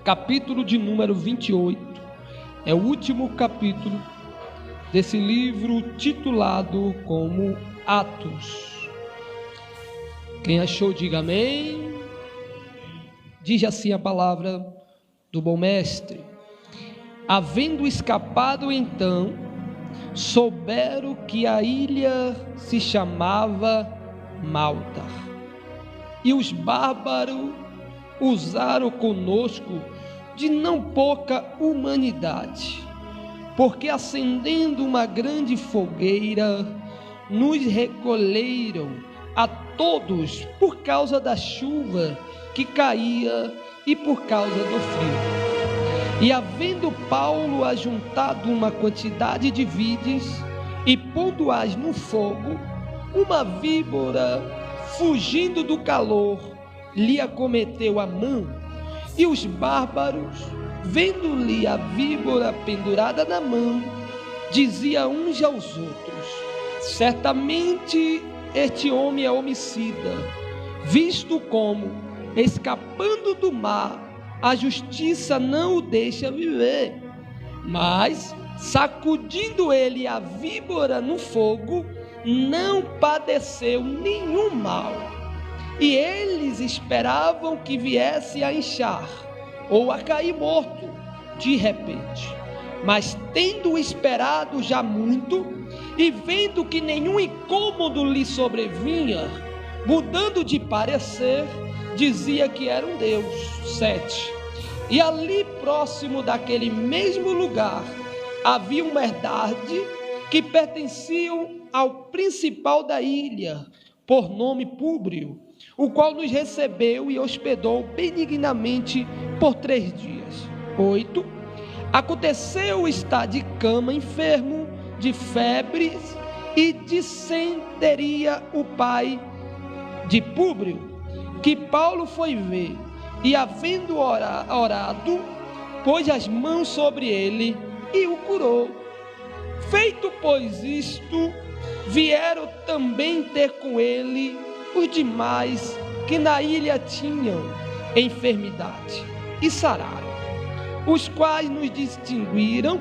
capítulo de número 28. É o último capítulo desse livro titulado como Atos. Quem achou, diga amém. Diz assim a palavra do bom mestre: havendo escapado então, souberam que a ilha se chamava Malta, e os bárbaros usaram conosco de não pouca humanidade, porque acendendo uma grande fogueira, nos recolheram a todos por causa da chuva que caía e por causa do frio. E havendo Paulo ajuntado uma quantidade de vides e pondo-as no fogo, uma víbora, fugindo do calor, lhe acometeu a mão. E os bárbaros, vendo-lhe a víbora pendurada na mão, diziam uns aos outros: certamente este homem é homicida, visto como, escapando do mar, a justiça não o deixa viver. Mas, sacudindo ele a víbora no fogo, não padeceu nenhum mal. E eles esperavam que viesse a inchar ou a cair morto de repente. Mas tendo esperado já muito e vendo que nenhum incômodo lhe sobrevinha, mudando de parecer, dizia que era um Deus. 7. E ali próximo daquele mesmo lugar havia uma herdade que pertenciam ao principal da ilha, por nome Públio, o qual nos recebeu e hospedou benignamente por 3 dias. 8. Aconteceu estar de cama enfermo, de febres e disenteria o pai de Públio, que Paulo foi ver, e havendo orado, pôs as mãos sobre ele e o curou. Feito, pois, isto, vieram também ter com ele os demais que na ilha tinham enfermidade, e sararam, os quais nos distinguiram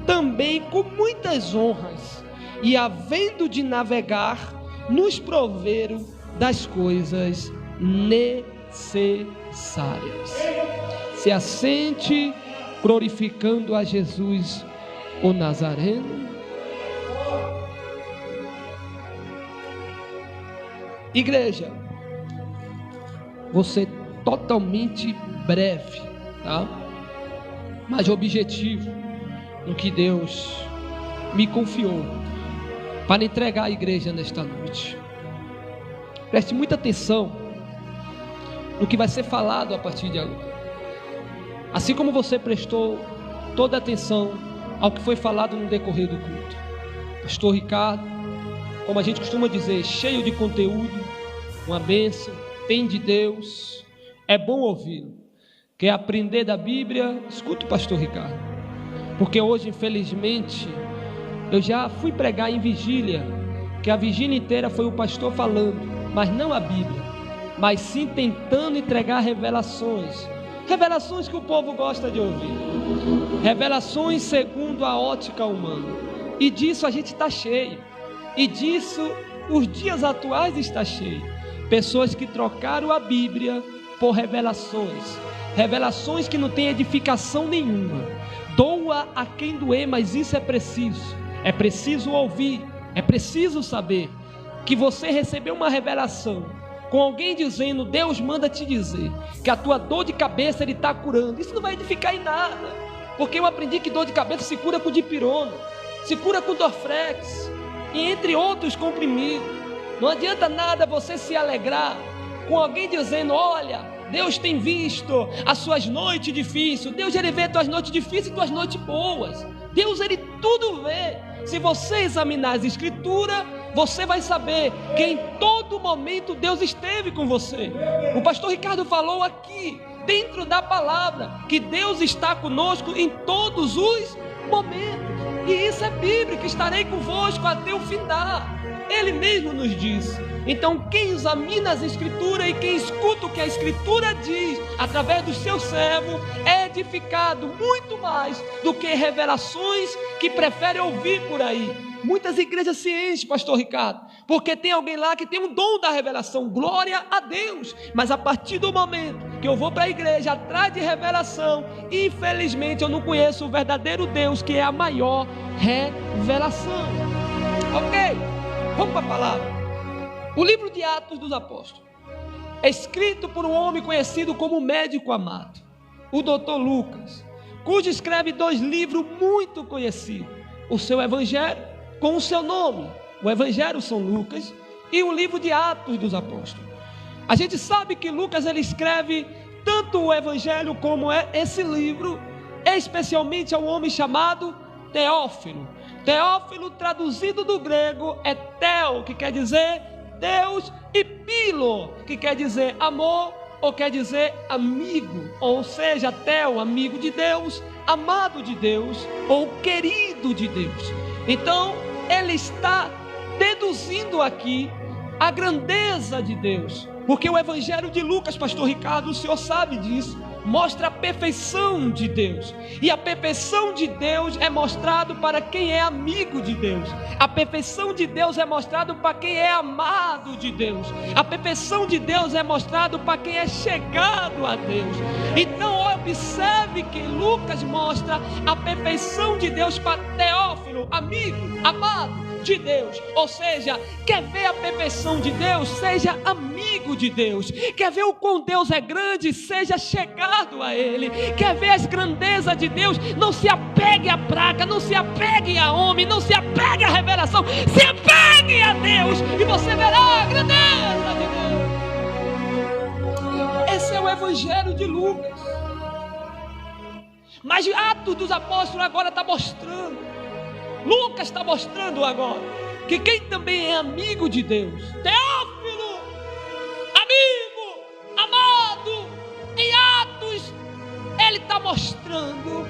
também com muitas honras, e havendo de navegar, nos proveram das coisas necessárias. Se assente, glorificando a Jesus, o Nazareno. Igreja, vou ser totalmente breve, tá? Mas objetivo no que Deus me confiou para entregar à igreja nesta noite. Preste muita atenção no que vai ser falado a partir de agora. Assim como você prestou toda a atenção ao que foi falado no decorrer do culto. Pastor Ricardo, como a gente costuma dizer, cheio de conteúdo, uma bênção, tem de Deus, é bom ouvi-lo. Quer aprender da Bíblia? Escuta o pastor Ricardo. Porque hoje, infelizmente, eu já fui pregar em vigília, que a vigília inteira foi o pastor falando, mas não a Bíblia, mas sim tentando entregar revelações que o povo gosta de ouvir, revelações segundo a ótica humana, e disso a gente está cheio. E disso os dias atuais está cheio. Pessoas que trocaram a Bíblia por revelações que não têm edificação nenhuma. Doa a quem doer, mas isso é preciso ouvir, é preciso saber que você recebeu uma revelação com alguém dizendo: Deus manda te dizer que a tua dor de cabeça Ele está curando. Isso não vai edificar em nada, porque eu aprendi que dor de cabeça se cura com dipirona, se cura com Dorflex, e entre outros comprimidos. Não adianta nada você se alegrar com alguém dizendo: olha, Deus tem visto as suas noites difíceis. Deus, Ele vê tuas noites difíceis e tuas noites boas. Deus, Ele tudo vê. Se você examinar as escrituras, você vai saber que em todo momento Deus esteve com você. O pastor Ricardo falou aqui, dentro da palavra, que Deus está conosco em todos os momentos. E isso é bíblico: estarei convosco até o findar. Ele mesmo nos disse. Então, quem examina as escrituras e quem escuta o que a escritura diz através do seu servo é edificado muito mais do que revelações que preferem ouvir por aí. Muitas igrejas se enchem, pastor Ricardo, porque tem alguém lá que tem um dom da revelação, glória a Deus. Mas a partir do momento que eu vou para a igreja atrás de revelação, infelizmente eu não conheço o verdadeiro Deus, que é a maior revelação. Ok, vamos para a palavra. O livro de Atos dos Apóstolos é escrito por um homem conhecido como médico amado, o Dr. Lucas, cujo escreve 2 livros muito conhecidos: o seu Evangelho, com o seu nome, o Evangelho São Lucas, e o livro de Atos dos Apóstolos. A gente sabe que Lucas ele escreve tanto o Evangelho como esse livro, especialmente ao homem chamado Teófilo. Teófilo, traduzido do grego, é Theo, que quer dizer Deus, e Pilo, que quer dizer amor, ou quer dizer amigo, ou seja, Theo, amigo de Deus, amado de Deus, ou querido de Deus. Então, ele está deduzindo aqui a grandeza de Deus, porque o Evangelho de Lucas, pastor Ricardo, o senhor sabe disso, mostra a perfeição de Deus, e a perfeição de Deus é mostrado para quem é amigo de Deus, a perfeição de Deus é mostrado para quem é amado de Deus, a perfeição de Deus é mostrado para quem é chegado a Deus. Então observe que Lucas mostra a perfeição de Deus para Teófilo, amigo, amado de Deus, ou seja, quer ver a perfeição de Deus, seja amigo de Deus. Quer ver o quão Deus é grande, seja chegado a Ele. Quer ver as grandezas de Deus, não se apegue à praga, não se apegue a homem, não se apegue à revelação, se apegue a Deus e você verá a grandeza de Deus. Esse é o Evangelho de Lucas. Mas Atos dos Apóstolos agora está mostrando, Lucas está mostrando agora, que quem também é amigo de Deus, Teófilo, amigo, amado, em Atos, ele está mostrando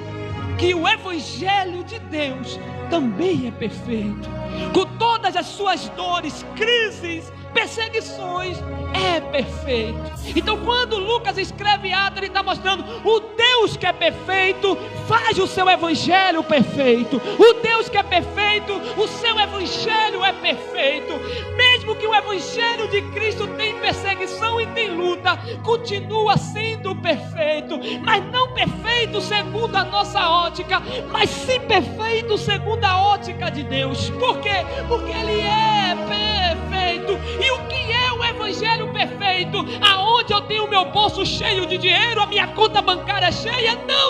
que o Evangelho de Deus também é perfeito, com todas as suas dores, crises, perseguições, é perfeito. Então quando Lucas escreve Atos, ele está mostrando o Deus que é perfeito, faz o seu Evangelho perfeito. O Deus que é perfeito, o seu Evangelho é perfeito. Mesmo que o Evangelho de Cristo tem perseguição e tem luta, continua sendo perfeito, mas não perfeito segundo a nossa ótica, mas sim perfeito segundo a ótica de Deus. Por quê? Porque Ele é perfeito. E o que é o Evangelho perfeito? Aonde eu tenho o meu bolso cheio de dinheiro, a minha conta bancária cheia? Não.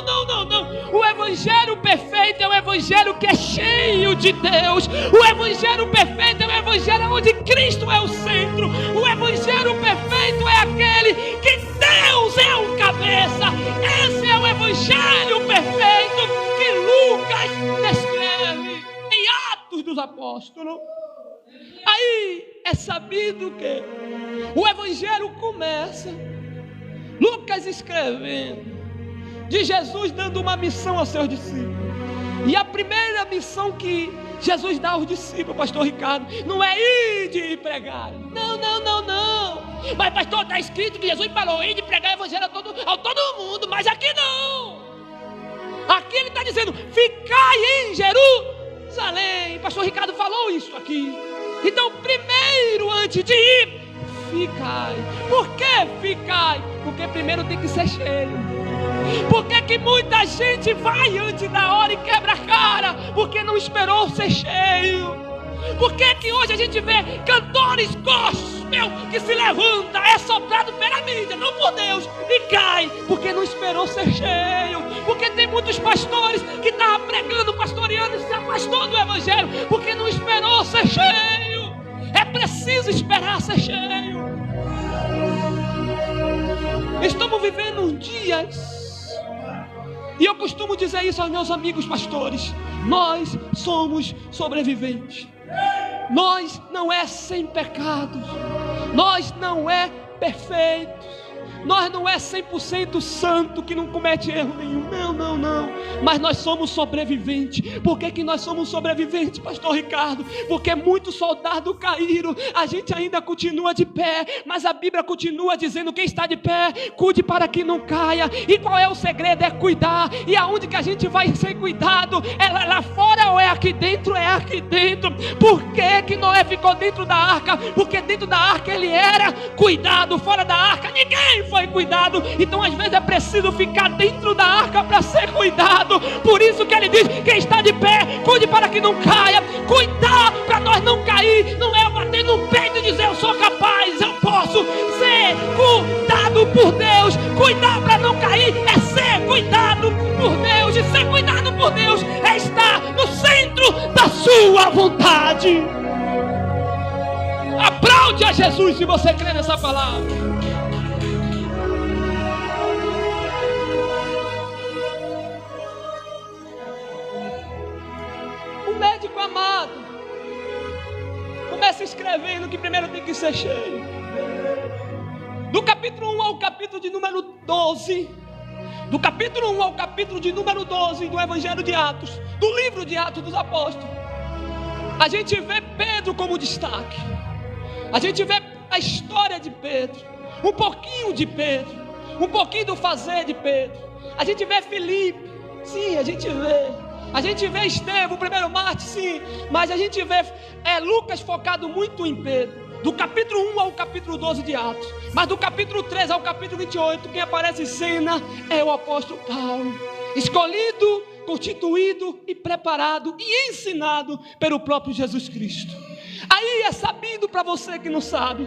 O Evangelho perfeito é o Evangelho que é cheio de Deus. O Evangelho perfeito é o Evangelho onde Cristo é o centro. O Evangelho perfeito é aquele que Deus é o cabeça. Esse é o Evangelho perfeito que Lucas descreve em Atos dos Apóstolos. Aí é sabido que o Evangelho começa, Lucas escrevendo de Jesus dando uma missão aos seus discípulos. E a primeira missão que Jesus dá aos discípulos, pastor Ricardo, não é ir de pregar. Não. Mas pastor, está escrito que Jesus falou ir de pregar o Evangelho a todo mundo, mas aqui não. Aqui ele está dizendo, ficai em Jerusalém. Pastor Ricardo falou isso aqui. Então primeiro, antes de ir, ficai. Por que ficai? Porque primeiro tem que ser cheio. Por que muita gente vai antes da hora e quebra a cara? Porque não esperou ser cheio. Por que hoje a gente vê cantores gospel que se levanta, é soprado pela mídia, não por Deus, e cai? Porque não esperou ser cheio. Porque tem muitos pastores que estavam pregando, pastoreando e se afastou do Evangelho, porque não esperou ser cheio. É preciso esperar ser cheio. Estamos vivendo dias, e eu costumo dizer isso aos meus amigos pastores: nós somos sobreviventes. Nós não é sem pecados, nós não é perfeitos, Nós não é 100% santo, que não comete erro nenhum. Não. Mas nós somos sobreviventes. Por que nós somos sobreviventes, pastor Ricardo? Porque muitos soldados caíram. A gente ainda continua de pé. Mas a Bíblia continua dizendo: quem está de pé, cuide para que não caia. E qual é o segredo? É cuidar. E aonde que a gente vai ser cuidado? É lá fora ou é aqui dentro? É aqui dentro. Por que Noé ficou dentro da arca? Porque dentro da arca ele era cuidado. Fora da arca ninguém foi cuidado. Então às vezes é preciso ficar dentro da arca para ser cuidado. Por isso que ele diz: quem está de pé, cuide para que não caia. Cuidar para nós não cair. Não é eu bater no peito e dizer: eu sou capaz, eu posso. Ser cuidado por Deus. Cuidar para não cair é ser cuidado por Deus. E ser cuidado por Deus é estar no centro da sua vontade. Aplaude a Jesus se você crê nessa palavra. O médico amado começa escrevendo que primeiro tem que ser cheio. Do capítulo 1 ao capítulo de número 12, do capítulo 1 ao capítulo de número 12 do Evangelho de Atos, do livro de Atos dos Apóstolos, a gente vê Pedro como destaque. A gente vê a história de Pedro, um pouquinho de Pedro, um pouquinho do fazer de Pedro. A gente vê Filipe, sim, a gente vê Estevão, o primeiro mártir, sim, mas a gente vê Lucas focado muito em Pedro. Do capítulo 1 ao capítulo 12 de Atos. Mas do capítulo 13 ao capítulo 28, quem aparece em cena é o apóstolo Paulo. Escolhido, constituído e preparado e ensinado pelo próprio Jesus Cristo. Aí é sabido para você que não sabe,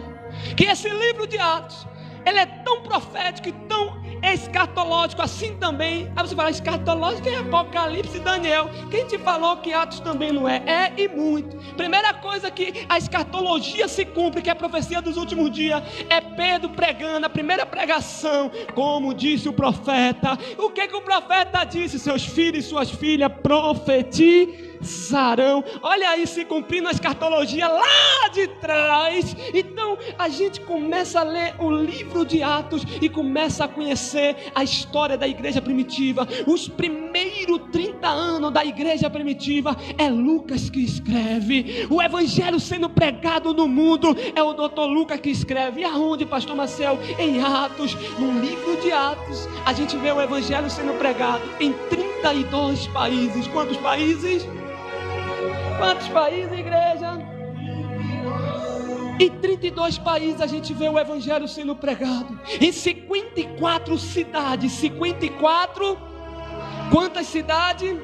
que esse livro de Atos, ele é tão profético e tão escatológico assim também. Aí você fala: escatológico é Apocalipse e Daniel. Quem te falou que Atos também não é? É e muito. Primeira coisa que a escatologia se cumpre, que é a profecia dos últimos dias, é Pedro pregando a primeira pregação, como disse o profeta. O que o profeta disse? Seus filhos e suas filhas profetizarão. Olha aí se cumprindo a escatologia lá de trás. Então a gente começa a ler o livro de Atos e começa a conhecer a história da igreja primitiva. Os primeiros 30 anos da igreja primitiva é Lucas que escreve. O evangelho sendo pregado no mundo é o doutor Lucas que escreve. E aonde, pastor Marcel? Em Atos. No livro de Atos a gente vê o evangelho sendo pregado em 32 países. Quantos países? Quantos países, igreja? Em 32 países a gente vê o evangelho sendo pregado. Em 54 cidades. 54. Quantas cidades?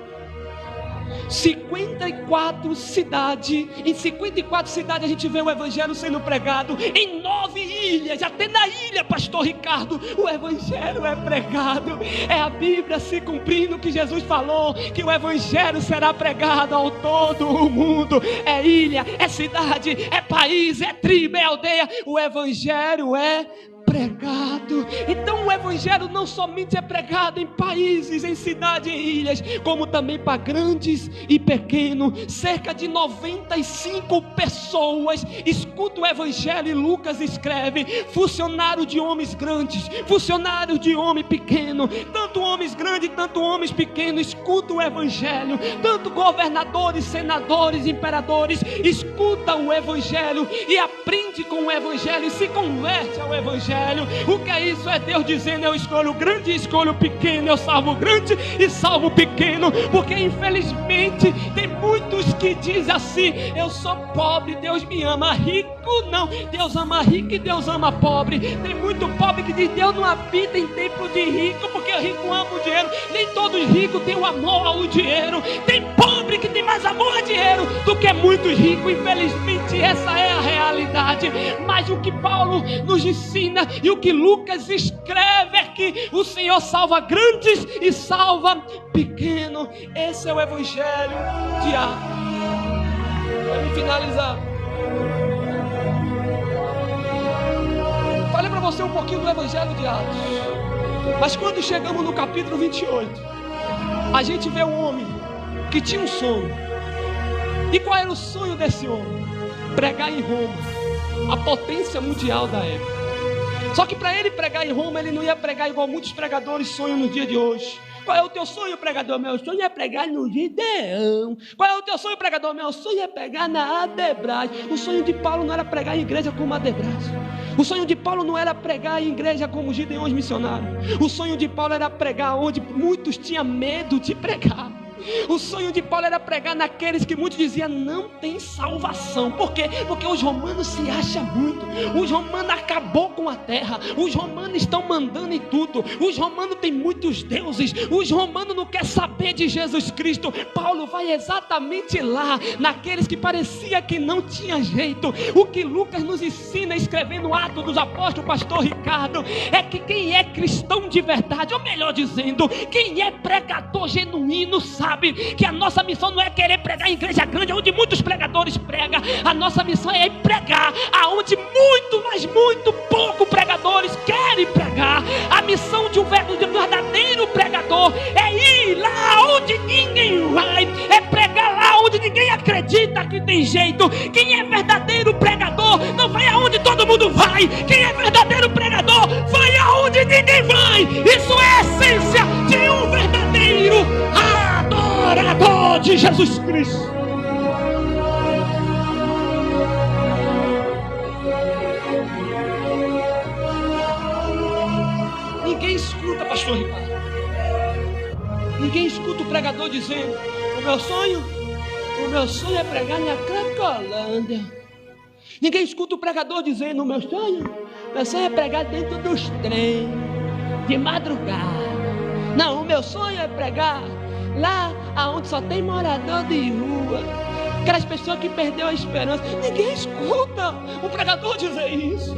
54 cidades. Em 54 cidades a gente vê o evangelho sendo pregado. Em 9 ilhas, até na ilha, pastor Ricardo, o evangelho é pregado. É a Bíblia se cumprindo que Jesus falou, que o evangelho será pregado ao todo o mundo. É ilha, é cidade, é país, é tribo, é aldeia. O evangelho é pregado. Então o evangelho não somente é pregado em países, em cidades, em ilhas, como também para grandes e pequenos. Cerca de 95 pessoas escutam o evangelho. E Lucas escreve: funcionário de homens grandes, funcionário de homem pequeno, tanto homens grandes, tanto homens pequenos escutam o evangelho. Tanto governadores, senadores, imperadores escutam o evangelho e aprende com o evangelho e se converte ao evangelho. O que é isso? É Deus dizendo: eu escolho o grande e escolho o pequeno, eu salvo o grande e salvo o pequeno. Porque infelizmente tem muitos que dizem assim: eu sou pobre, Deus me ama. Rico não, Deus ama rico e Deus ama pobre. Tem muito pobre que diz: Deus não habita em templo de rico, porque o rico ama o dinheiro. Nem todos ricos têm o amor ao dinheiro. Tem pobre que tem mais amor a dinheiro do que muitos ricos. Infelizmente essa é a realidade. Mas o que Paulo nos ensina e o que Lucas escreve é que o Senhor salva grandes e salva pequenos. Esse é o evangelho de Atos. Vamos finalizar. Falei para você um pouquinho do evangelho de Atos. Mas quando chegamos no capítulo 28, a gente vê um homem que tinha um sonho. E qual era o sonho desse homem? Pregar em Roma, a potência mundial da época. Só que para ele pregar em Roma, ele não ia pregar igual muitos pregadores sonham no dia de hoje. Qual é o teu sonho, pregador? Meu sonho é pregar no Gideão. Qual é o teu sonho, pregador? Meu sonho é pregar na Adebras. O sonho de Paulo não era pregar em igreja como Adebras. O sonho de Paulo não era pregar em igreja como Gideões missionários. O sonho de Paulo era pregar onde muitos tinham medo de pregar. O sonho de Paulo era pregar naqueles que muitos diziam não tem salvação. Por quê? Porque os romanos se acham muito. Os romanos acabou com a terra. Os romanos estão mandando em tudo. Os romanos têm muitos deuses. Os romanos não querem saber de Jesus Cristo. Paulo vai exatamente lá, naqueles que parecia que não tinha jeito. O que Lucas nos ensina escrevendo Atos dos Apóstolos, pastor Ricardo, é que quem é cristão de verdade, ou melhor dizendo, quem é pregador genuíno, sabe que a nossa missão não é querer pregar em igreja grande, onde muitos pregadores pregam. A nossa missão é ir pregar aonde muito, mas muito pouco pregadores querem pregar. A missão de um verdadeiro pregador é ir lá onde ninguém vai, é pregar lá onde ninguém acredita que tem jeito. Quem é verdadeiro pregador não vai aonde todo mundo vai. Quem é verdadeiro pregador vai aonde ninguém vai. Isso é a essência de um verdadeiro adorador de Jesus Cristo. Ninguém escuta, pastor Ricardo. Ninguém escuta o pregador dizendo: o meu sonho é pregar na Cracolândia. Ninguém escuta o pregador dizendo: o meu sonho é pregar dentro dos trens, de madrugada. Não, o meu sonho é pregar lá aonde só tem morador de rua, aquelas pessoas que perderam a esperança. Ninguém escuta o pregador dizer isso.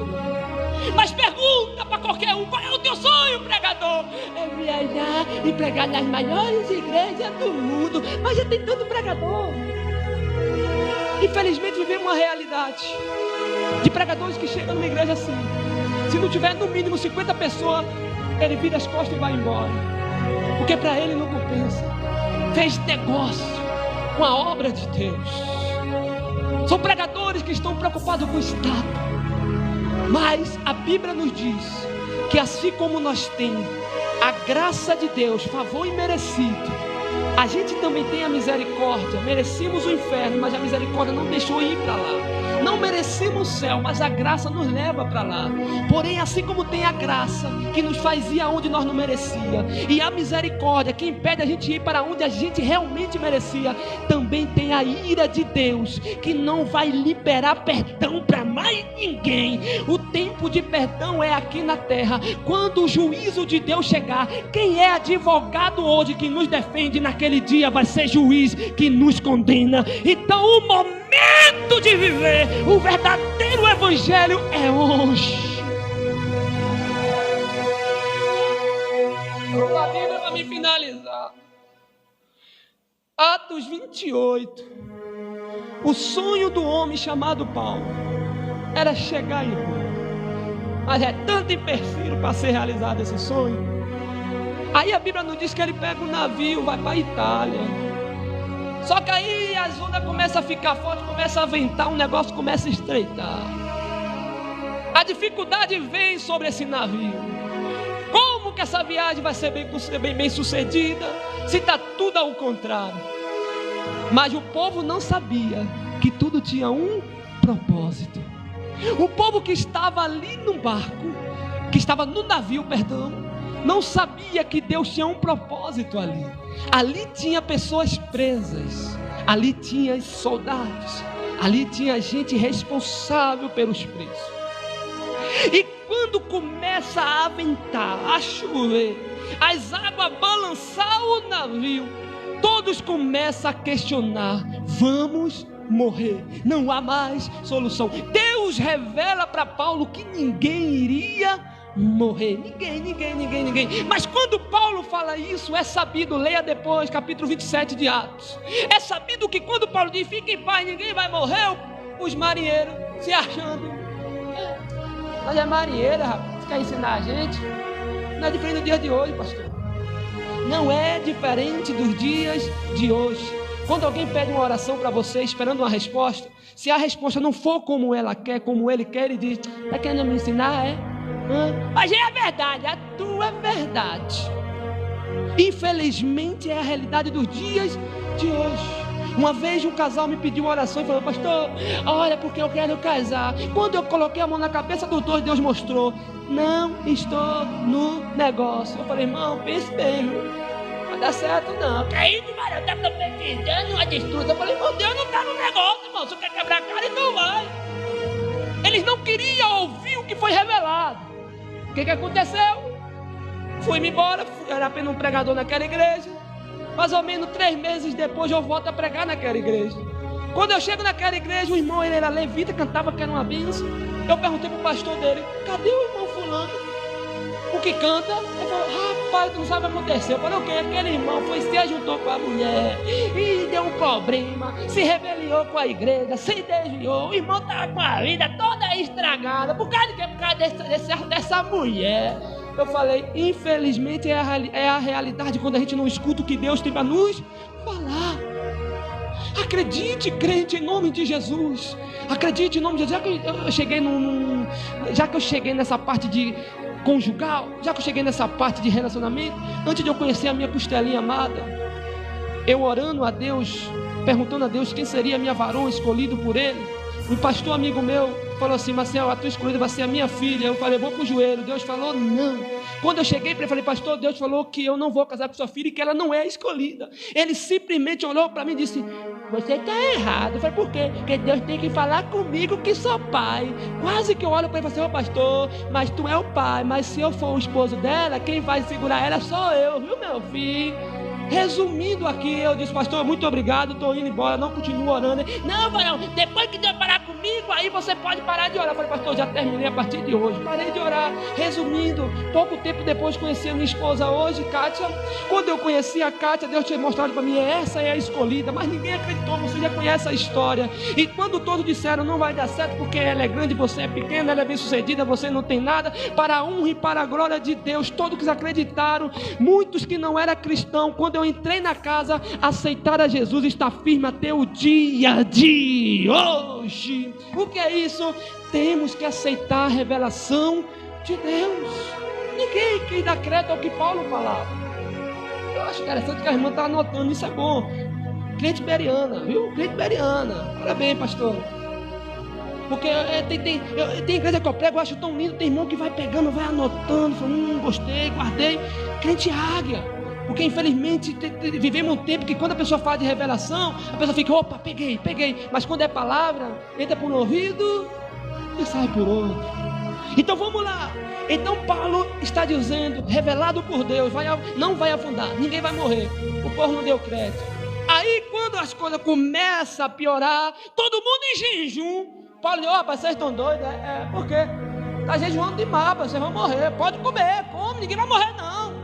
Mas pergunta para qualquer um: qual é o teu sonho, pregador? É viajar e pregar nas maiores igrejas do mundo. Mas já tem tanto pregador. Infelizmente vivemos uma realidade de pregadores que chegam numa igreja assim, se não tiver no mínimo 50 pessoas, ele vira as costas e vai embora, porque para ele não compensa. Fez negócio com a obra de Deus. São pregadores que estão preocupados com o status. Mas a Bíblia nos diz que assim como nós temos a graça de Deus, favor imerecido, a gente também tem a misericórdia. Merecemos o inferno, mas a misericórdia não deixou ir para lá. Não merecemos o céu, mas a graça nos leva para lá. Porém, assim como tem a graça que nos faz ir aonde nós não merecia, e a misericórdia que impede a gente ir para onde a gente realmente merecia, também tem a ira de Deus que não vai liberar perdão para mais ninguém. O tempo de perdão é aqui na terra. Quando o juízo de Deus chegar, quem é advogado hoje que nos defende, naquele dia vai ser juiz que nos condena. Então o momento de viver o verdadeiro evangelho é hoje. Vou a Bíblia para me finalizar. Atos 28. O sonho do homem chamado Paulo era chegar em Roma, mas é tanto empecilho para ser realizado esse sonho. Aí a Bíblia nos diz que ele pega um navio, vai para a Itália. Só que aí as ondas começam a ficar fortes, começa a ventar, o negócio começa a estreitar. A dificuldade vem sobre esse navio. Como que essa viagem vai ser bem sucedida, se está tudo ao contrário? Mas o povo não sabia que tudo tinha um propósito. O povo que estava ali no barco, que estava no navio, não sabia que Deus tinha um propósito ali. Ali tinha pessoas presas, ali tinha soldados, ali tinha gente responsável pelos presos. E quando começa a ventar, a chover, as águas balançar o navio, todos começam a questionar: vamos morrer, não há mais solução. Deus revela para Paulo que ninguém iria morrer, ninguém. Mas quando Paulo fala isso, é sabido, leia depois capítulo 27 de Atos, é sabido que quando Paulo diz fique em paz, ninguém vai morrer, os marinheiros se achando: mas é marinheiro, rapaz, você quer ensinar a gente? Não é diferente do dia de hoje, pastor. Não é diferente dos dias de hoje. Quando alguém pede uma oração para você esperando uma resposta, se a resposta não for como ela quer, como ele quer, ele diz: está querendo me ensinar, é? Mas é a verdade, a tua verdade. Infelizmente é a realidade dos dias de hoje. Uma vez um casal me pediu uma oração e falou: pastor, olha, porque eu quero casar. Quando eu coloquei a mão na cabeça dos dois, Deus mostrou: não estou no negócio. Eu falei: irmão, pense bem, não vai dar certo não. Que isso, Maria, eu estou pesquisando uma disputa. Eu falei: irmão, Deus não está no negócio, irmão. Se você quer quebrar a cara, então vai. Eles não queriam ouvir o que foi revelado. O que aconteceu? Fui-me embora, era apenas um pregador naquela igreja. Mais ou menos 3 meses depois eu volto a pregar naquela igreja. Quando eu chego naquela igreja, o irmão, ele era levita, cantava que era uma bênção. Eu perguntei para o pastor dele: cadê o irmão fulano? O que canta? Ele falou: rapaz, tu não sabe o que aconteceu. Eu falei: o quê? Aquele irmão se juntou com a mulher e deu um problema, se rebeliou com a igreja, se desviou. O irmão estava com a vida toda estragada. Por causa de quê? Por causa dessa mulher. Eu falei: infelizmente é a realidade quando a gente não escuta o que Deus tem para nos falar. Acredite, crente, em nome de Jesus. Acredite em nome de Jesus. Já que eu cheguei nessa parte de conjugal, já que eu cheguei nessa parte de relacionamento, antes de eu conhecer a minha costelinha amada, eu orando a Deus, perguntando a Deus quem seria minha varão escolhido por Ele. Um pastor amigo meu falou assim: Marcel, a tua escolhida vai ser a minha filha. Eu falei: vou pro joelho. Deus falou: não. Quando eu cheguei para ele, falei: pastor, Deus falou que eu não vou casar com sua filha e que ela não é escolhida. Ele simplesmente olhou para mim e disse: você está errado. Eu falei: por quê? Porque Deus tem que falar comigo que sou pai. Quase que eu olho para ele e falo assim: ô pastor, mas tu é o pai, mas se eu for o esposo dela, quem vai segurar ela sou eu, viu, meu filho? Resumindo aqui, eu disse: pastor, muito obrigado, estou indo embora, não continuo orando. Não, varão, depois que Deus parar comigo, aí você pode parar de orar. Eu falei: pastor, já terminei a partir de hoje, parei de orar. Resumindo, pouco tempo depois conheci a minha esposa hoje, Kátia. Quando eu conheci a Kátia, Deus tinha mostrado para mim: essa é a escolhida. Mas ninguém acreditou, você já conhece a história. E quando todos disseram: não vai dar certo porque ela é grande, você é pequena, ela é bem sucedida, você não tem nada, para a honra e para a glória de Deus, todos que acreditaram, muitos que não eram cristãos, quando eu entrei na casa, aceitaram a Jesus, está firme até o dia de hoje. O que é isso? Temos que aceitar a revelação de Deus. Ninguém quer dar crédito ao que Paulo falava. Eu acho interessante que a irmã está anotando, isso é bom. Crente beriana, viu? Crente beriana. Parabéns, pastor. Porque tem igreja que eu prego, eu acho tão lindo. Tem irmão que vai pegando, vai anotando, falando: gostei, guardei. Crente águia. Porque infelizmente vivemos um tempo que quando a pessoa fala de revelação, a pessoa fica: opa, peguei. Mas quando é palavra, entra por um ouvido e sai por outro. Então vamos lá. Então Paulo está dizendo: revelado por Deus, não vai afundar, ninguém vai morrer. O povo não deu crédito. Aí quando as coisas começam a piorar, todo mundo em jejum, Paulo diz: opa, vocês estão doidos? Por quê? Está jejuando demais, vocês vão morrer. Pode comer, come, ninguém vai morrer não.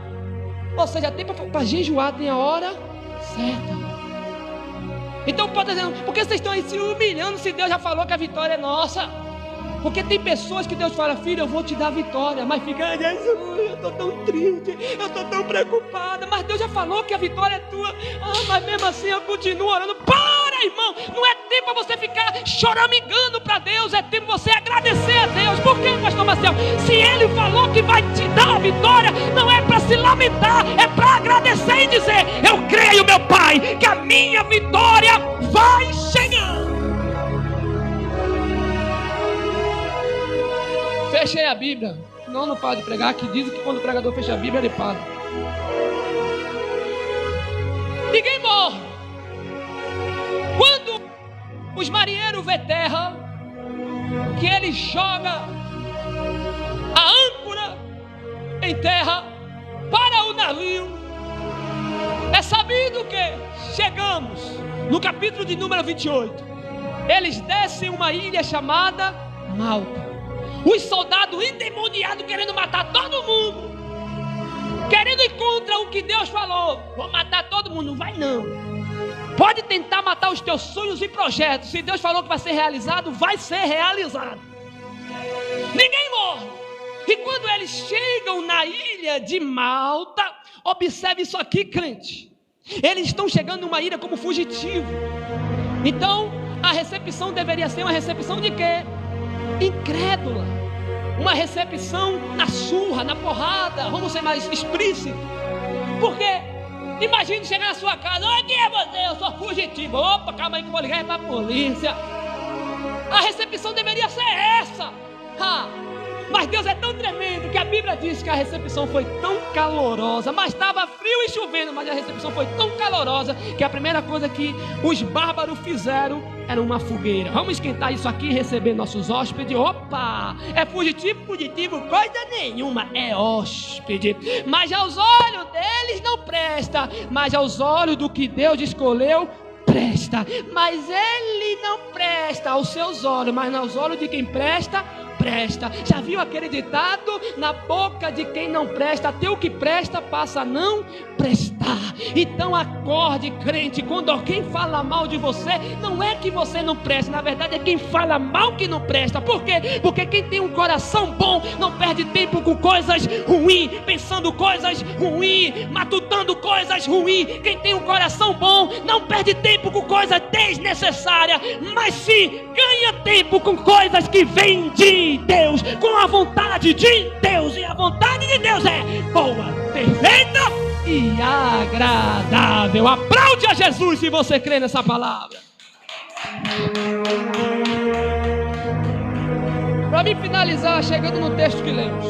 Ou seja, tem para jejuar, tem a hora certa. Então pode dizer: por que vocês estão aí se humilhando se Deus já falou que a vitória é nossa? Porque tem pessoas que Deus fala: filho, eu vou te dar a vitória, mas fica: Jesus, eu estou tão triste, eu estou tão preocupada, mas Deus já falou que a vitória é tua. Mas mesmo assim eu continuo orando. Para, irmão, não é tempo para você ficar choramingando para Deus, é tempo para você agradecer a Deus. Por quê, pastor Marcel? Se Ele falou que vai te dar a vitória, não é para se lamentar, é para agradecer e dizer: eu creio, meu Pai, que a minha vitória vai chegar. Fechei a Bíblia. Não paro de pregar, que dizem que quando o pregador fecha a Bíblia, ele para. Ninguém morre. Quando os marinheiros vê terra, que ele joga a âncora em terra para o navio, é sabido que chegamos no capítulo de número 28. Eles descem uma ilha chamada Malta. Os soldados endemoniados querendo matar todo mundo, querendo ir contra o que Deus falou: vou matar todo mundo. Não vai não. Pode tentar matar os teus sonhos e projetos. Se Deus falou que vai ser realizado, vai ser realizado. Ninguém morre. E quando eles chegam na ilha de Malta, observe isso aqui, crente. Eles estão chegando numa ilha como fugitivo. Então a recepção deveria ser uma recepção de quê? Incrédula. uma recepção na surra, na porrada, vamos ser mais explícitos. Porque imagine chegar na sua casa: oi, quem é você? Eu sou fugitivo. Opa, calma aí que eu vou ligar para a polícia. A recepção deveria ser essa. Mas Deus é tão tremendo que a Bíblia diz que a recepção foi tão calorosa, mas estava frio e chovendo, mas a recepção foi tão calorosa que a primeira coisa que os bárbaros fizeram era uma fogueira. Vamos esquentar isso aqui e receber nossos hóspedes. Opa, é fugitivo, coisa nenhuma, é hóspede. Mas aos olhos deles não presta, mas aos olhos do que Deus escolheu presta. Mas ele não presta aos seus olhos, mas aos olhos de quem presta, presta. Já viu aquele ditado? Na boca de quem não presta, até o que presta passa a não prestar. Então acorde, crente, quando alguém fala mal de você, não é que você não presta, na verdade é quem fala mal que não presta. Por quê? Porque quem tem um coração bom não perde tempo com coisas ruins, pensando coisas ruins, matutando coisas ruins. Quem tem um coração bom não perde tempo com coisas desnecessárias, mas sim ganha tempo com coisas que vêm de Deus, com a vontade de Deus. E a vontade de Deus é boa, perfeita e agradável. Aplaude a Jesus se você crê nessa palavra. Para mim finalizar, chegando no texto que lemos,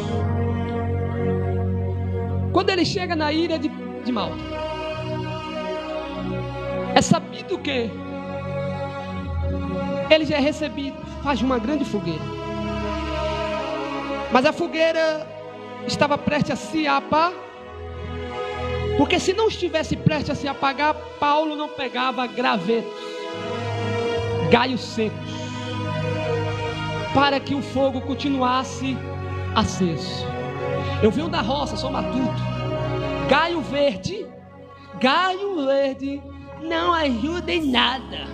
quando ele chega na ilha de Malta, é sabido que ele já é recebido, faz uma grande fogueira. Mas a fogueira estava prestes a se apagar, porque se não estivesse prestes a se apagar, Paulo não pegava gravetos, galhos secos, para que o fogo continuasse aceso. Eu venho da roça, sou matuto. Galho verde não ajuda em nada.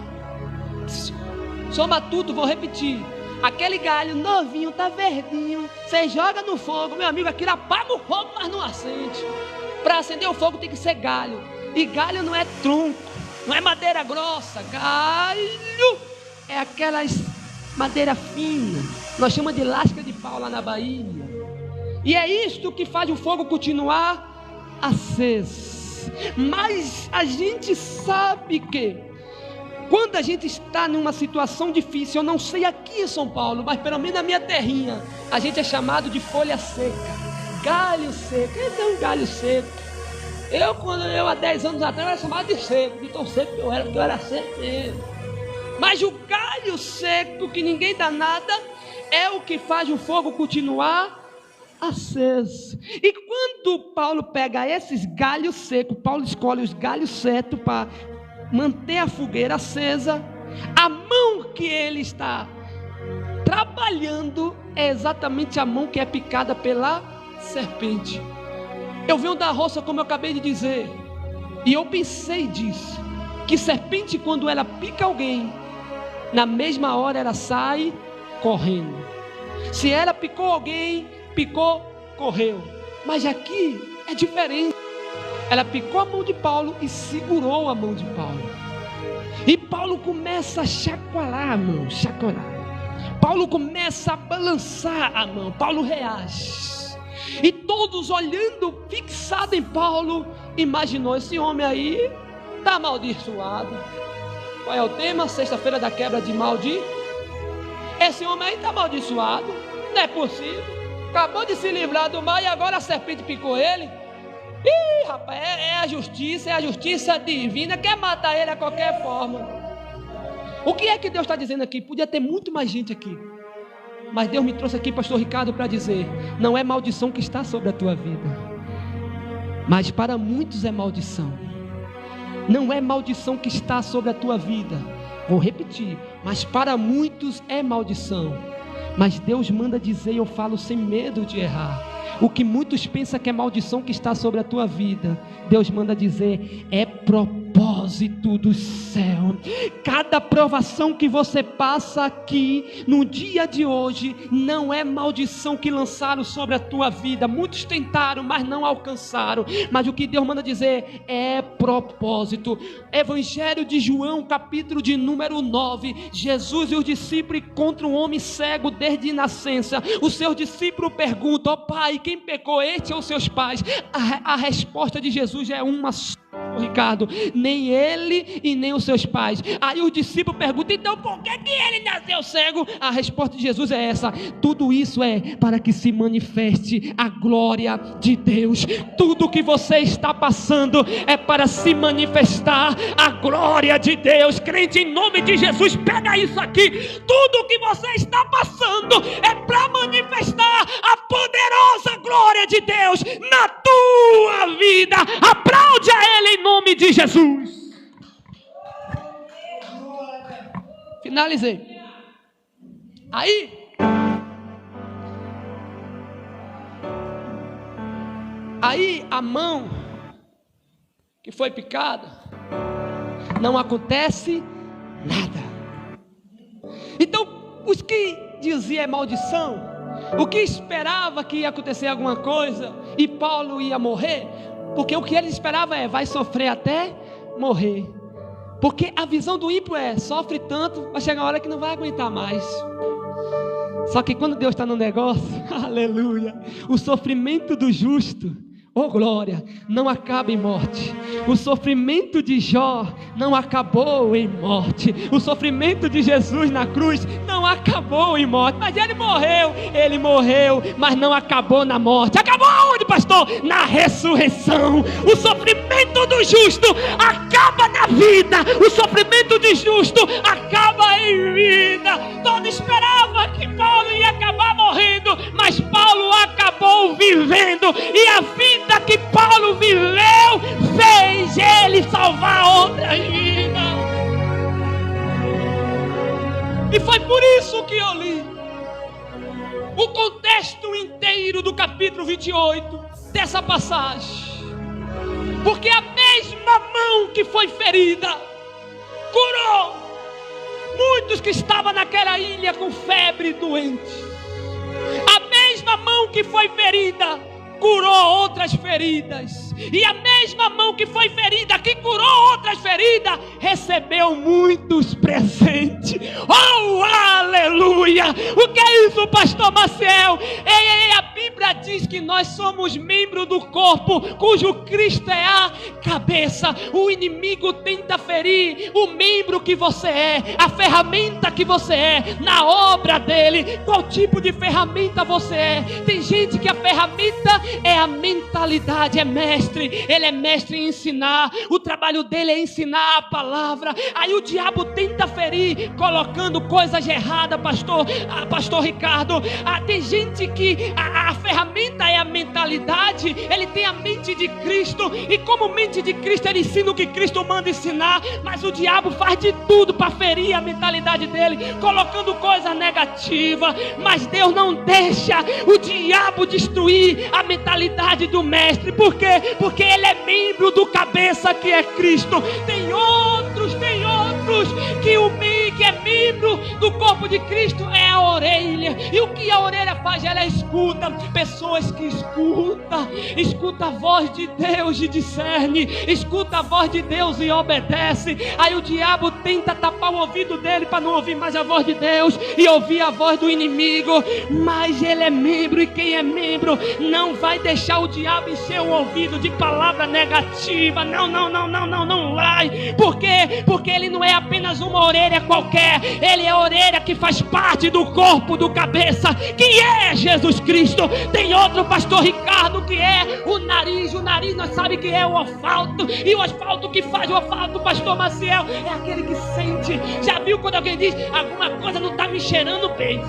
Sou matuto, vou repetir. Aquele galho novinho, tá verdinho, você joga no fogo, meu amigo, aquilo apaga o fogo, mas não acende. Para acender o fogo tem que ser galho. E galho não é tronco, não é madeira grossa. Galho é aquelas madeira fina, nós chamamos de lasca de pau lá na Bahia. E é isto que faz o fogo continuar aceso. Mas a gente sabe que quando a gente está numa situação difícil, eu não sei aqui em São Paulo, mas pelo menos na minha terrinha, a gente é chamado de folha seca, galho seco. Esse é um galho seco. Quando eu há 10 anos atrás, eu era chamado de seco, de tão seco que eu era seco mesmo. Mas o galho seco, que ninguém dá nada, é o que faz o fogo continuar aceso. E quando Paulo pega esses galhos secos, Paulo escolhe os galhos certos para manter a fogueira acesa. A mão que ele está trabalhando é exatamente a mão que é picada pela serpente. Eu venho da roça, como eu acabei de dizer, e eu pensei disso, que serpente, quando ela pica alguém, na mesma hora ela sai correndo. Se ela picou alguém, picou, correu. Mas aqui é diferente. Ela picou a mão de Paulo e segurou a mão de Paulo. E Paulo começa a chacoalhar a mão, chacoalhar. Paulo começa a balançar a mão. Paulo reage. E todos olhando fixado em Paulo, imaginou: esse homem aí está amaldiçoado. Qual é o tema? Sexta-feira da quebra de maldição. Esse homem aí está amaldiçoado. Não é possível. Acabou de se livrar do mal e agora a serpente picou ele. Ih, rapaz, é a justiça divina, quer matar ele a qualquer forma. O que é que Deus está dizendo aqui? Podia ter muito mais gente aqui, mas Deus me trouxe aqui, pastor Ricardo, para dizer: não é maldição que está sobre a tua vida, mas para muitos é maldição. Não é maldição que está sobre a tua vida, vou repetir, mas para muitos é maldição. Mas Deus manda dizer, e eu falo sem medo de errar, o que muitos pensam que é maldição que está sobre a tua vida, Deus manda dizer: é propósito dos céu. Cada provação que você passa aqui no dia de hoje não é maldição que lançaram sobre a tua vida. Muitos tentaram, mas não alcançaram. Mas o que Deus manda dizer é propósito. Evangelho de João, capítulo de número 9. Jesus e os discípulos encontram um homem cego desde nascença. Os seus discípulos perguntam: ó pai, quem pecou, este ou seus pais? A resposta de Jesus é uma só, Ricardo: nem ele e nem os seus pais. Aí os discípulos perguntam: então por que ele nasceu cego? A resposta de Jesus é essa: tudo isso é para que se manifeste a glória de Deus. Tudo que você está passando é para se manifestar a glória de Deus. Crente, em nome de Jesus, pega isso aqui. Tudo que você está passando é para manifestar a poderosa glória de Deus na tua vida. Aplaude a Ele em nome de Jesus. Finalizei. Aí a mão que foi picada, não acontece nada. Então os que diziam é maldição, o que esperava que ia acontecer alguma coisa e Paulo ia morrer, porque o que eles esperavam é: vai sofrer até morrer. Porque a visão do ímpio é: sofre tanto, vai chegar uma hora que não vai aguentar mais. Só que quando Deus está no negócio, aleluia, o sofrimento do justo, oh glória, não acaba em morte. O sofrimento de Jó não acabou em morte. O sofrimento de Jesus na cruz não acabou em morte. Mas ele morreu, mas não acabou na morte. Acabou aonde, pastor? Na ressurreição. O sofrimento do justo acaba na vida. O sofrimento de justo acaba em vida. Todo esperava que Paulo ia acabar morrendo, mas Paulo acabou vivendo. E a vida que Paulo viveu fez ele salvar outras vidas. E foi por isso que eu li o contexto inteiro do capítulo 28 dessa passagem. Porque a mesma mão que foi ferida curou muitos que estavam naquela ilha com febre e doentes. A mesma mão que foi ferida curou outras feridas. E a mesma mão que foi ferida, que curou outras feridas, recebeu muitos presentes. Oh, aleluia! O que é isso, pastor Maciel? A Bíblia diz que nós somos membros do corpo, cujo Cristo é a cabeça. O inimigo tenta ferir o membro que você é, a ferramenta que você é, na obra dele. Qual tipo de ferramenta você é? Tem gente que a ferramenta é a mentalidade, é mestre. Ele é mestre em ensinar. O trabalho dele é ensinar a palavra. Aí o diabo tenta ferir, colocando coisas erradas, pastor Ricardo. Tem gente que a ferramenta é a mentalidade. Ele tem a mente de Cristo, e como mente de Cristo ele ensina o que Cristo manda ensinar. Mas o diabo faz de tudo para ferir a mentalidade dele, colocando coisas negativas. Mas Deus não deixa o diabo destruir a mentalidade do mestre. Por quê? Porque ele é membro do cabeça, que é Cristo. Tem outros que é membro do corpo de Cristo, é a orelha. E o que a orelha faz? Ela escuta. Pessoas que escuta a voz de Deus e discerne, escuta a voz de Deus e obedece. Aí o diabo tenta tapar o ouvido dele para não ouvir mais a voz de Deus e ouvir a voz do inimigo. Mas ele é membro, e quem é membro não vai deixar o diabo encher o ouvido de palavra negativa. Não vai. Por quê? Porque ele não é apenas uma orelha qualquer. Ele é a orelha que faz parte do corpo do cabeça, que é Jesus Cristo. Tem outro, pastor Ricardo, que é o nariz. O nariz nós sabemos que é o olfato. E o olfato que faz o olfato, pastor Maciel, é aquele que sente. Já viu quando alguém diz: alguma coisa não está me cheirando bem?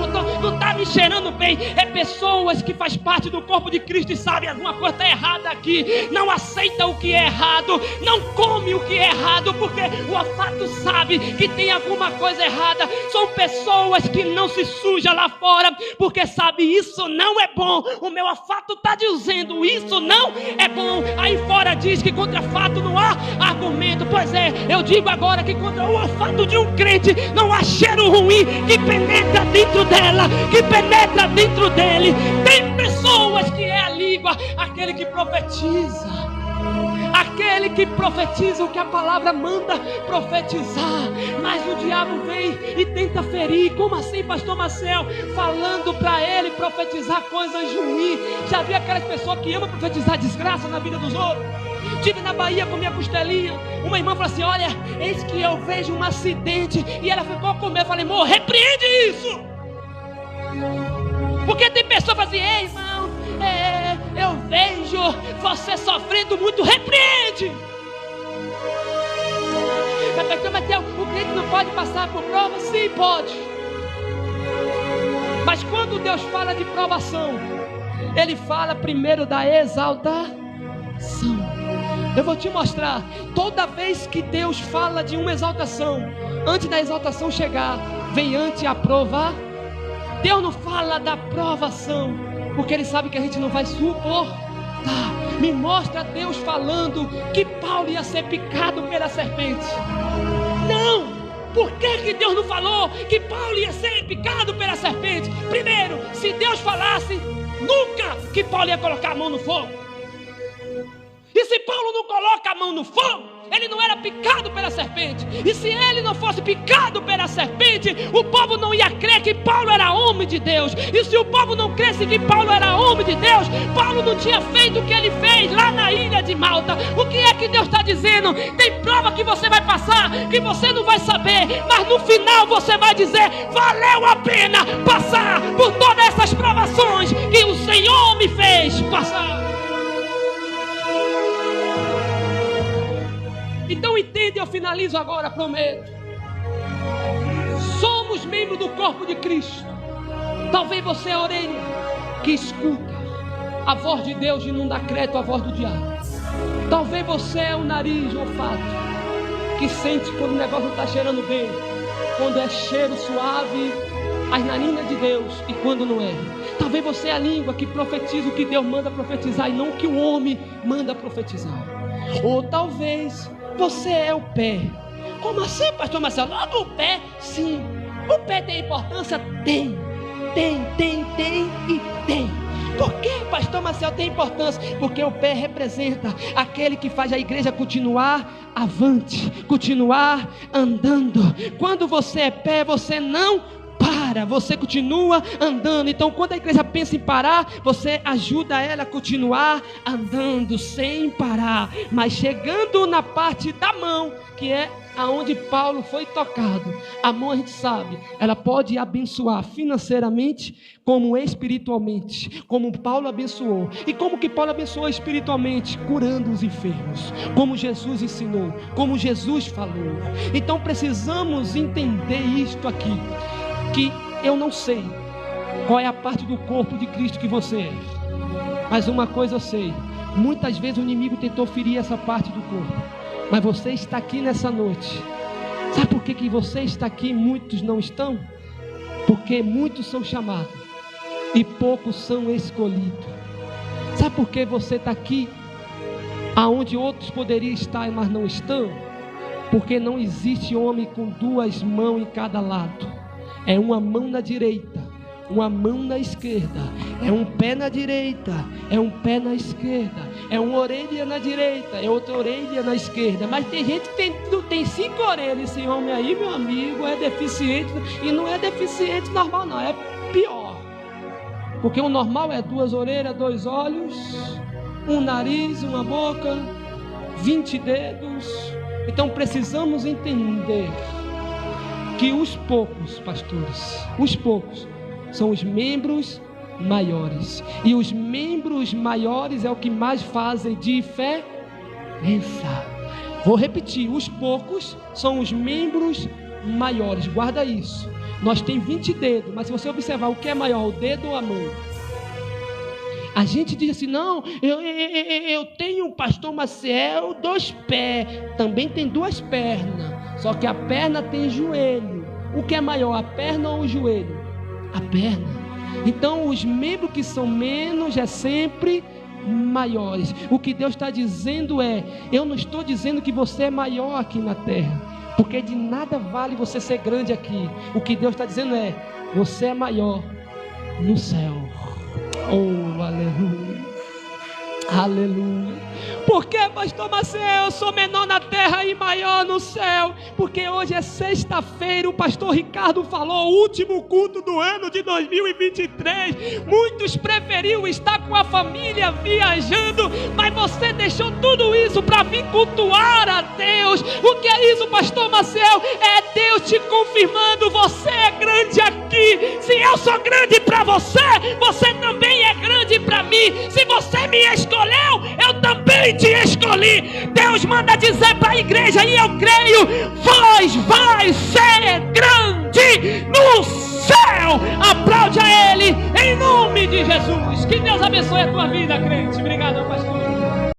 não está me cheirando bem. É pessoas que faz parte do corpo de Cristo e sabem alguma coisa está errada aqui, não aceita o que é errado, não come o que é errado, porque o olfato sabe que tem alguma coisa errada. São pessoas que não se sujam lá fora, porque sabe, isso não é bom. O meu olfato está dizendo, isso não é bom. Aí fora diz que contra fato não há argumento. Pois é, eu digo agora que contra o olfato de um crente não há cheiro ruim que penetra dentro dela, que penetra dentro dele. Tem pessoas que é a língua, aquele que profetiza, aquele que profetiza o que a palavra manda profetizar, mas o diabo vem e tenta ferir. Como assim, pastor Marcel? Falando para ele profetizar coisas ruins. Já viu aquelas pessoas que amam profetizar desgraça na vida dos outros? Estive na Bahia com minha costelinha, uma irmã falou assim, olha, eis que eu vejo um acidente, e ela ficou com medo. Eu falei, amor, repreende isso, porque tem pessoa que fala assim, ei irmão, eu vejo você sofrendo muito, repreende. Mas o crente não pode passar por prova? Sim, pode. Mas quando Deus fala de provação, Ele fala primeiro da exaltação. Eu vou te mostrar, toda vez que Deus fala de uma exaltação, antes da exaltação chegar, vem antes a prova. Deus não fala da provação, porque Ele sabe que a gente não vai suportar. Me mostra Deus falando que Paulo ia ser picado pela serpente. Não! Por que Deus não falou que Paulo ia ser picado pela serpente? Primeiro, se Deus falasse, nunca que Paulo ia colocar a mão no fogo. E se Paulo não coloca a mão no fogo, ele não era picado pela serpente. E se ele não fosse picado pela serpente, o povo não ia crer que Paulo era homem de Deus. E se o povo não cresce que Paulo era homem de Deus, Paulo não tinha feito o que ele fez lá na ilha de Malta. O que é que Deus está dizendo? Tem prova que você vai passar, que você não vai saber, mas no final você vai dizer, valeu a pena passar por todas essas provações que o Senhor me fez passar. Então entende, eu finalizo agora, prometo. Somos membros do corpo de Cristo. Talvez você é a orelha que escuta a voz de Deus e não dá crédito à voz do diabo. Talvez você é o nariz, o olfato, que sente quando o negócio não está cheirando bem, quando é cheiro suave, as narinas de Deus, e quando não é. Talvez você é a língua que profetiza o que Deus manda profetizar e não o que o homem manda profetizar. Ou talvez você é o pé. Como assim, pastor Marcelo? Logo o pé? Sim. O pé tem importância? Tem. Por que, pastor Marcelo, tem importância? Porque o pé representa aquele que faz a igreja continuar avante, continuar andando. Quando você é pé, você não para, você continua andando. Então quando a igreja pensa em parar, você ajuda ela a continuar andando sem parar. Mas chegando na parte da mão, que é aonde Paulo foi tocado, a mão, a gente sabe, ela pode abençoar financeiramente como espiritualmente, como Paulo abençoou. E como que Paulo abençoou espiritualmente? Curando os enfermos, como Jesus ensinou, como Jesus falou. Então precisamos entender isto aqui, que eu não sei qual é a parte do corpo de Cristo que você é, mas uma coisa eu sei, muitas vezes o inimigo tentou ferir essa parte do corpo, mas você está aqui nessa noite. Sabe por que você está aqui e muitos não estão? Porque muitos são chamados e poucos são escolhidos. Sabe por que você está aqui aonde outros poderiam estar, mas não estão? Porque não existe homem com duas mãos em cada lado. É uma mão na direita, uma mão na esquerda. É um pé na direita, é um pé na esquerda. É uma orelha na direita, é outra orelha na esquerda. Mas tem gente que tem 5 orelhas. Esse homem aí, meu amigo, é deficiente. E não é deficiente normal não, é pior. Porque o normal é 2 orelhas, 2 olhos, um nariz, uma boca, 20 dedos. Então precisamos entender que os poucos, pastores, os poucos são os membros maiores. E os membros maiores é o que mais fazem diferença. Vou repetir, os poucos são os membros maiores. Guarda isso. Nós temos 20 dedos, mas se você observar o que é maior, o dedo ou a mão? A gente diz assim, não, eu tenho, pastor Maciel, 2 pés, também tem 2 pernas, só que a perna tem joelho. O que é maior, a perna ou o joelho? A perna. Então os membros que são menos é sempre maiores. O que Deus está dizendo é, eu não estou dizendo que você é maior aqui na terra, porque de nada vale você ser grande aqui. O que Deus está dizendo é, você é maior no céu. Oh, aleluia, aleluia. Por que, pastor Maciel, eu sou menor na terra e maior no céu? Porque hoje é sexta-feira, o pastor Ricardo falou, o último culto do ano de 2023. Muitos preferiam estar com a família viajando, mas você deixou tudo isso para vir cultuar a Deus. O que é isso, pastor Maciel? É Deus te confirmando, você é grande aqui. Se eu sou grande para você, você também é grande para mim. Se você me escolheu, eu também te escolhi. Deus manda dizer para a igreja, e eu creio, vós vai ser grande no céu. Aplaude a Ele em nome de Jesus. Que Deus abençoe a tua vida, crente. Obrigado, pastor.